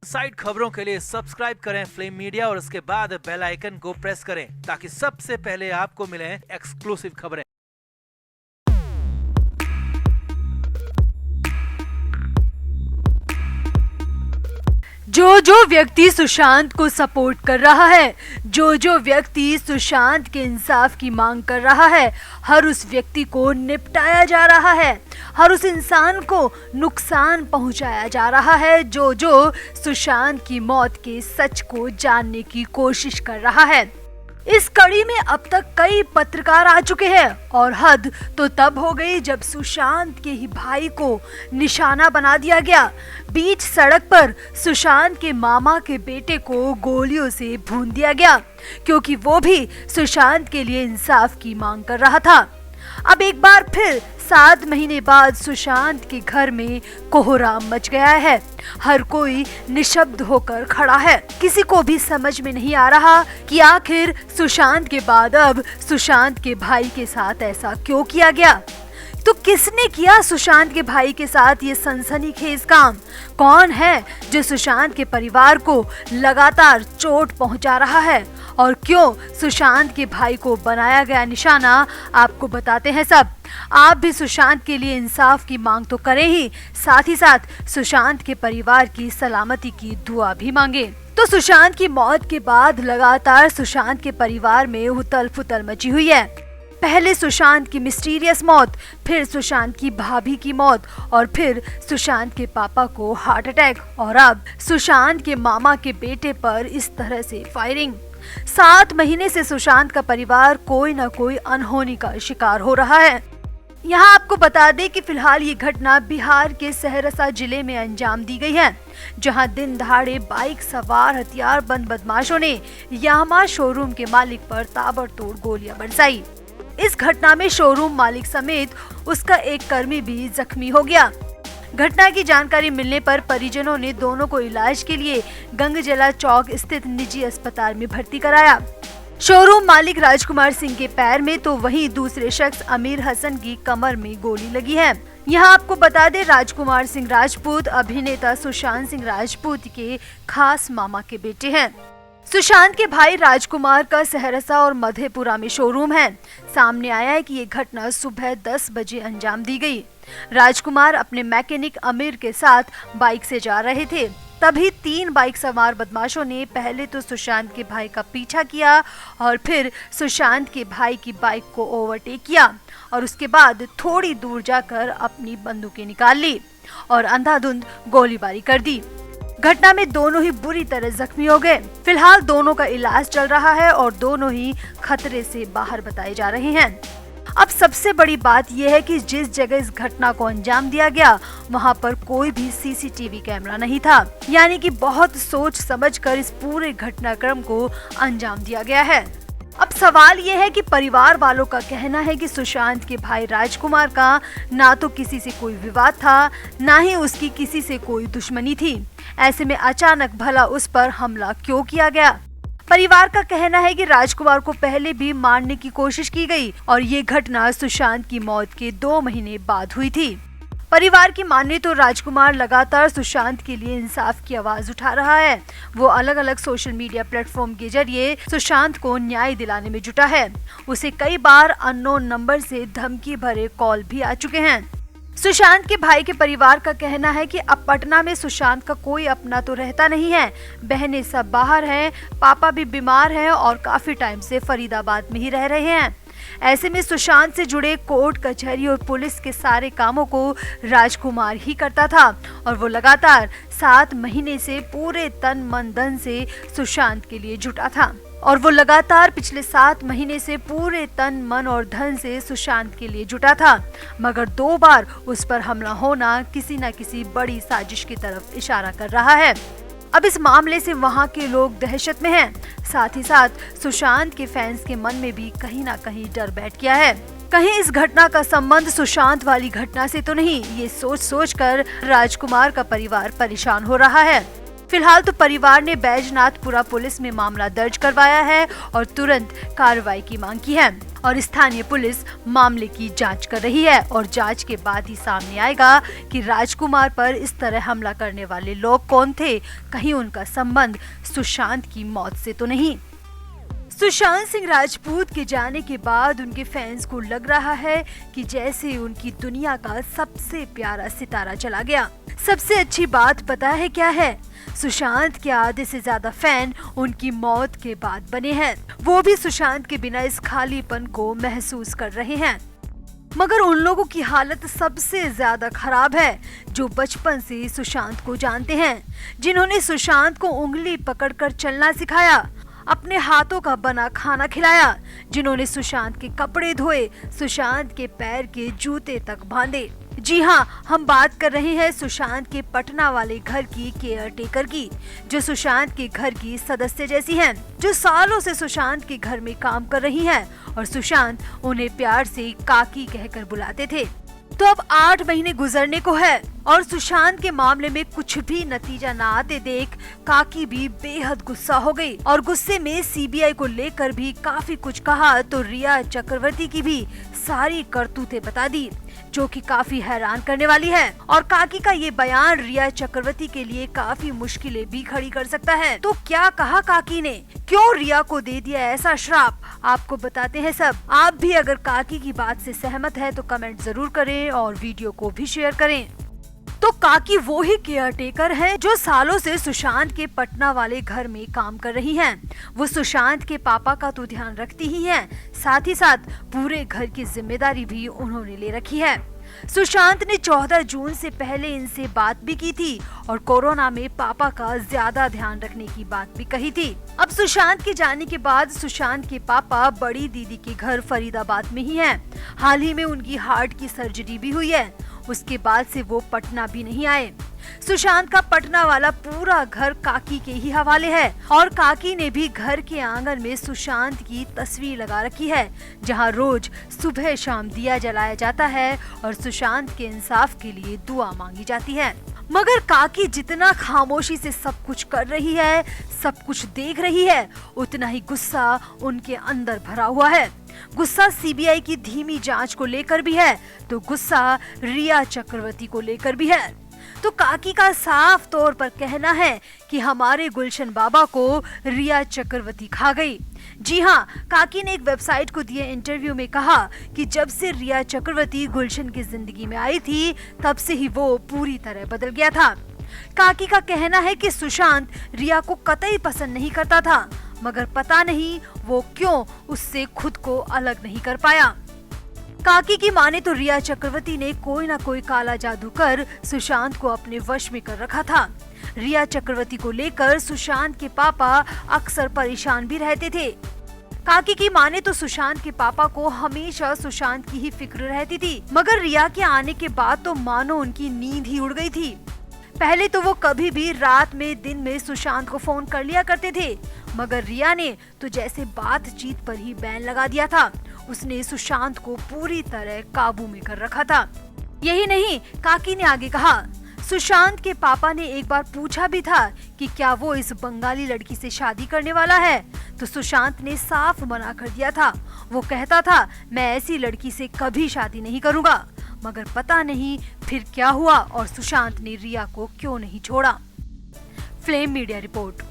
Side खबरों के लिए सब्सक्राइब करें फ्लेम मीडिया और उसके बाद बेल आइकन को प्रेस करें ताकि सबसे पहले आपको मिले एक्सक्लूसिव खबरें। जो व्यक्ति सुशांत को सपोर्ट कर रहा है, जो व्यक्ति सुशांत के इंसाफ की मांग कर रहा है, हर उस व्यक्ति को निपटाया जा रहा है, हर उस इंसान को नुकसान पहुंचाया जा रहा है जो सुशांत की मौत के सच को जानने की कोशिश कर रहा है। इस कड़ी में अब तक कई पत्रकार आ चुके हैं और हद तो तब हो गई जब सुशांत के ही भाई को निशाना बना दिया गया। बीच सड़क पर सुशांत के मामा के बेटे को गोलियों से भून दिया गया क्योंकि वो भी सुशांत के लिए इंसाफ की मांग कर रहा था। अब एक बार फिर 7 महीने बाद सुशांत के घर में कोहराम मच गया है। हर कोई निशब्द होकर खड़ा है। किसी को भी समझ में नहीं आ रहा कि आखिर सुशांत के बाद अब सुशांत के भाई के साथ ऐसा क्यों किया गया। तो किसने किया सुशांत के भाई के साथ ये सनसनीखेज काम? कौन है जो सुशांत के परिवार को लगातार चोट पहुंचा रहा है और क्यों सुशांत के भाई को बनाया गया निशाना? आपको बताते हैं सब। आप भी सुशांत के लिए इंसाफ की मांग तो करें ही, साथ ही साथ सुशांत के परिवार की सलामती की दुआ भी मांगे। तो सुशांत की मौत के बाद लगातार सुशांत के परिवार में उथल पुथल मची हुई है। पहले सुशांत की मिस्टीरियस मौत, फिर सुशांत की भाभी की मौत और फिर सुशांत के पापा को हार्ट अटैक और अब सुशांत के मामा के बेटे पर इस तरह से फायरिंग। 7 महीने से सुशांत का परिवार कोई न कोई अनहोनी का शिकार हो रहा है। यहाँ आपको बता दें कि फिलहाल ये घटना बिहार के सहरसा जिले में अंजाम दी गई है, जहां दिन दहाड़े बाइक सवार हथियारबंद बदमाशों ने यामा शोरूम के मालिक पर ताबड़तोड़ गोलियां बरसाई। इस घटना में शोरूम मालिक समेत उसका एक कर्मी भी जख्मी हो गया। घटना की जानकारी मिलने पर परिजनों ने दोनों को इलाज के लिए गंगजला चौक स्थित निजी अस्पताल में भर्ती कराया। शोरूम मालिक राजकुमार सिंह के पैर में तो वहीं दूसरे शख्स अमीर हसन की कमर में गोली लगी है। यहाँ आपको बता दें, राजकुमार सिंह राजपूत अभिनेता सुशांत सिंह राजपूत के खास मामा के बेटे हैं। सुशांत के भाई राजकुमार का सहरसा और मधेपुरा में शोरूम है। सामने आया है कि ये घटना सुबह 10 बजे अंजाम दी गई। राजकुमार अपने मैकेनिक अमीर के साथ बाइक से जा रहे थे, तभी 3 बाइक सवार बदमाशों ने पहले तो सुशांत के भाई का पीछा किया और फिर सुशांत के भाई की बाइक को ओवरटेक किया और उसके बाद थोड़ी दूर जाकर अपनी बंदूकें निकाल ली और अंधाधुंध गोलीबारी कर दी। घटना में दोनों ही बुरी तरह जख्मी हो गए। फिलहाल दोनों का इलाज चल रहा है और दोनों ही खतरे से बाहर बताए जा रहे हैं। अब सबसे बड़ी बात यह है कि जिस जगह इस घटना को अंजाम दिया गया वहां पर कोई भी सीसीटीवी कैमरा नहीं था, यानी कि बहुत सोच समझकर इस पूरे घटनाक्रम को अंजाम दिया गया है। अब सवाल ये है कि परिवार वालों का कहना है कि सुशांत के भाई राजकुमार का ना तो किसी से कोई विवाद था, ना ही उसकी किसी से कोई दुश्मनी थी। ऐसे में अचानक भला उस पर हमला क्यों किया गया? परिवार का कहना है कि राजकुमार को पहले भी मारने की कोशिश की गई और ये घटना सुशांत की मौत के 2 महीने बाद हुई थी। परिवार की माने तो राजकुमार लगातार सुशांत के लिए इंसाफ की आवाज उठा रहा है। वो अलग अलग सोशल मीडिया प्लेटफॉर्म के जरिए सुशांत को न्याय दिलाने में जुटा है। उसे कई बार अननोन नंबर से धमकी भरे कॉल भी आ चुके हैं। सुशांत के भाई के परिवार का कहना है कि अब पटना में सुशांत का कोई अपना तो रहता नहीं है। बहनें सब बाहर हैं, पापा भी बीमार हैं और काफी टाइम से फरीदाबाद में ही रह रहे हैं। ऐसे में सुशांत से जुड़े कोर्ट कचहरी और पुलिस के सारे कामों को राजकुमार ही करता था और वो लगातार 7 महीने से पूरे तन मन धन से सुशांत के लिए जुटा था पिछले 7 महीने से पूरे तन मन और धन से सुशांत के लिए जुटा था, मगर 2 बार उस पर हमला होना किसी न किसी बड़ी साजिश की तरफ इशारा कर रहा है। अब इस मामले से वहां के लोग दहशत में हैं। साथ ही साथ सुशांत के फैंस के मन में भी कहीं ना कहीं डर बैठ गया है। कहीं इस घटना का संबंध सुशांत वाली घटना से तो नहीं, ये सोच कर राजकुमार का परिवार परेशान हो रहा है। फिलहाल तो परिवार ने बैजनाथपुरा पुलिस में मामला दर्ज करवाया है और तुरंत कार्रवाई की मांग की है और स्थानीय पुलिस मामले की जांच कर रही है और जांच के बाद ही सामने आएगा कि राजकुमार पर इस तरह हमला करने वाले लोग कौन थे, कहीं उनका संबंध सुशांत की मौत से तो नहीं। सुशांत सिंह राजपूत के जाने के बाद उनके फैंस को लग रहा है कि जैसे उनकी दुनिया का सबसे प्यारा सितारा चला गया। सबसे अच्छी बात पता है क्या है? सुशांत के आधे से ज्यादा फैन उनकी मौत के बाद बने हैं। वो भी सुशांत के बिना इस खालीपन को महसूस कर रहे हैं। मगर उन लोगों की हालत सबसे ज्यादा खराब है जो बचपन से सुशांत को जानते हैं, जिन्होंने सुशांत को उंगली पकड़कर चलना सिखाया, अपने हाथों का बना खाना खिलाया, जिन्होंने सुशांत के कपड़े धोए, सुशांत के पैर के जूते तक बांधे। जी हाँ, हम बात कर रहे हैं सुशांत के पटना वाले घर की केयर टेकर की, जो सुशांत के घर की सदस्य जैसी हैं, जो सालों से सुशांत के घर में काम कर रही हैं और सुशांत उन्हें प्यार से काकी कहकर बुलाते थे। तो अब 8 महीने गुजरने को है और सुशांत के मामले में कुछ भी नतीजा न आते देख काकी भी बेहद गुस्सा हो गई और गुस्से में सीबीआई को लेकर भी काफी कुछ कहा तो रिया चक्रवर्ती की भी सारी करतूतें बता दी, जो कि काफी हैरान करने वाली है। और काकी का ये बयान रिया चक्रवर्ती के लिए काफी मुश्किलें भी खड़ी कर सकता है। तो क्या कहा काकी ने, क्यों रिया को दे दिया ऐसा श्राप, आपको बताते हैं सब। आप भी अगर काकी की बात से सहमत है तो कमेंट जरूर करें और वीडियो को भी शेयर करें। तो काकी वो ही केयर टेकर है जो सालों से सुशांत के पटना वाले घर में काम कर रही हैं। वो सुशांत के पापा का तो ध्यान रखती ही हैं, साथ ही साथ पूरे घर की जिम्मेदारी भी उन्होंने ले रखी है। सुशांत ने 14 जून से पहले इनसे बात भी की थी और कोरोना में पापा का ज्यादा ध्यान रखने की बात भी कही थी। अब सुशांत के जाने के बाद सुशांत के पापा बड़ी दीदी के घर फरीदाबाद में ही हैं। हाल ही में उनकी हार्ट की सर्जरी भी हुई है। उसके बाद से वो पटना भी नहीं आए। सुशांत का पटना वाला पूरा घर काकी के ही हवाले है और काकी ने भी घर के आंगन में सुशांत की तस्वीर लगा रखी है, जहां रोज सुबह शाम दिया जलाया जाता है और सुशांत के इंसाफ के लिए दुआ मांगी जाती है। मगर काकी जितना खामोशी से सब कुछ कर रही है, सब कुछ देख रही है, उतना ही गुस्सा उनके अंदर भरा हुआ है। गुस्सा सीबीआई की धीमी जांच को लेकर भी है तो गुस्सा रिया चक्रवर्ती को लेकर भी है। तो काकी का साफ तौर पर कहना है कि हमारे गुलशन बाबा को रिया चक्रवर्ती खा गई। जी हाँ, काकी ने एक वेबसाइट को दिए इंटरव्यू में कहा कि जब से रिया चक्रवर्ती गुलशन की जिंदगी में आई थी तब से ही वो पूरी तरह बदल गया था। काकी का कहना है कि सुशांत रिया को कतई पसंद नहीं करता था, मगर पता नहीं वो क्यों उससे खुद को अलग नहीं कर पाया। काकी की माने तो रिया चक्रवर्ती ने कोई ना कोई काला जादू कर सुशांत को अपने वश में कर रखा था। रिया चक्रवर्ती को लेकर सुशांत के पापा अक्सर परेशान भी रहते थे। काकी की माने तो सुशांत के पापा को हमेशा सुशांत की ही फिक्र रहती थी, मगर रिया के आने के बाद तो मानो उनकी नींद ही उड़ गई थी। पहले तो वो कभी भी रात में दिन में सुशांत को फोन कर लिया करते थे, मगर रिया ने तो जैसे बातचीत पर ही बैन लगा दिया था। उसने सुशांत को पूरी तरह काबू में कर रखा था। यही नहीं, काकी ने आगे कहा, सुशांत के पापा ने एक बार पूछा भी था कि क्या वो इस बंगाली लड़की से शादी करने वाला है, तो सुशांत ने साफ मना कर दिया था। वो कहता था मैं ऐसी लड़की से कभी शादी नहीं करूंगा। मगर पता नहीं फिर क्या हुआ और सुशांत ने रिया को क्यों नहीं छोड़ा। Flame media report.